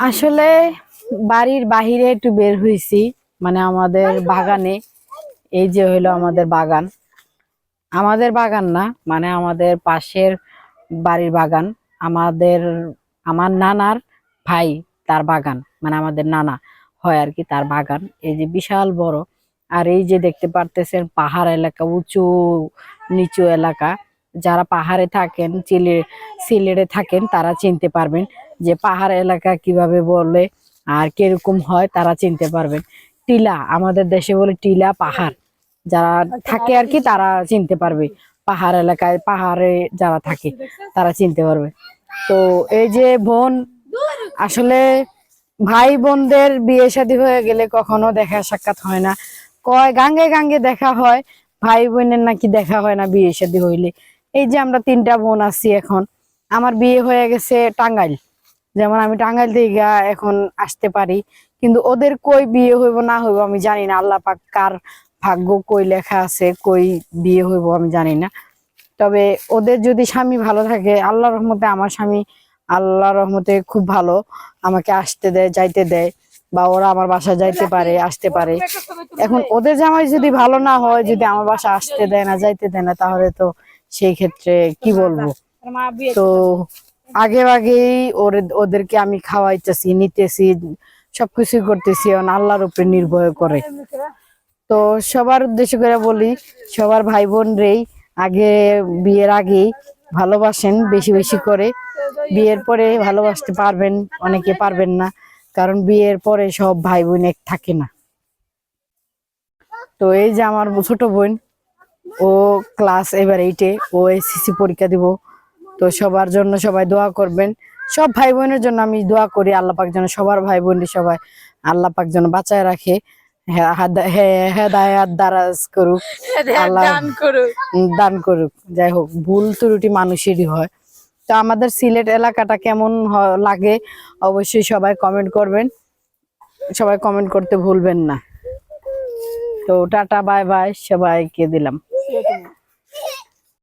আসলে বাড়ির বাহিরে একটু বের হইছি, মানে আমাদের বাগানে। এই যে হইলো আমাদের বাগান, আমাদের বাগান না, মানে আমাদের পাশের বাড়ির বাগান। আমাদের আমার নানার ভাই, তার বাগান, মানে আমাদের নানা হয় আর কি, তার বাগান। এই যে বিশাল বড়। আর এই যে দেখতে পারতেছেন পাহাড় এলাকা, উঁচু নিচু এলাকা। যারা পাহাড়ে থাকেন, সিলেটে থাকেন, তারা চিনতে পারবেন যে পাহাড় এলাকা কিভাবে বলে আর কিরকম হয়, তারা চিনতে পারবেন। টিলা, আমাদের দেশে বলে টিলা পাহাড়। যারা থাকে আর কি তারা চিনতে পারবে, পাহাড় এলাকায় পাহাড়ে যারা থাকে তারা চিনতে পারবে। তো এই যে বোন, আসলে ভাই বোনদের বিয়ে শাদী হয়ে গেলে কখনো দেখা সাক্ষাৎ হয় না, কয় গাঙ্গে গাঙ্গে দেখা হয়, ভাই বোনের নাকি দেখা হয় না বিয়ে শাদী হইলে। এই যে আমরা তিনটা বোন আছি, এখন আমার বিয়ে হয়ে গেছে টাঙ্গাইল, যেমন আমি টাঙ্গাইল থেকে এখন আসতে পারি, কিন্তু ওদের কই বিয়ে হইব না হইব আমি জানি না। আল্লাহ পাক কার ভাগ্য কই লেখা আছে, কই বিয়ে হইব আমি জানি না। তবে ওদের যদি স্বামী ভালো থাকে, আল্লাহর রহমতে আমার স্বামী আল্লাহর রহমতে খুব ভালো, আমাকে আসতে দেয় যাইতে দেয়, বা ওরা আমার বাসা যাইতে পারে আসতে পারে। এখন ওদের জামাই যদি ভালো না হয়, যদি আমার বাসা আসতে দেয় না যাইতে দেয় না, তাহলে তো সেই ক্ষেত্রে কি বলবো। তো আগেই ওদেরকে আমি খাওয়াইতেছি, নিতেছি, সবকিছু করতেছি আল্লাহর উপরে নির্ভর করে। তো সবার উদ্দেশ্য করে বলি, সবার ভাই বোন রেই আগে, বিয়ের আগেই ভালোবাসেন বেশি বেশি করে। বিয়ের পরে ভালোবাসতে পারবেন, অনেকে পারবেন না, কারণ বিয়ের পরে সব ভাই বোন এক থাকে না। তো এই যে আমার ছোট বোন, ও ক্লাস এবার 8-এ, ও এসএসসি পরীক্ষা দিব। তো সবার জন্য সবাই দোয়া করবেন, সব ভাই বোনের জন্য আমি দোয়া করি, আল্লাহ পাক যেন সবার ভাই বোন সবাই আল্লাহ পাক যেন বাঁচায় রাখে, হেদায়াত দারাজ করুক, আল্লাহ দান করুক। যাই হোক, ভুল ত্রুটি মানুষেরই হয়। তো আমাদের সিলেট এলাকাটা কেমন লাগে অবশ্যই সবাই কমেন্ট করবেন, সবাই কমেন্ট করতে ভুলবেন না। তো টাটা বাই বাই, সবাইকে দিলাম।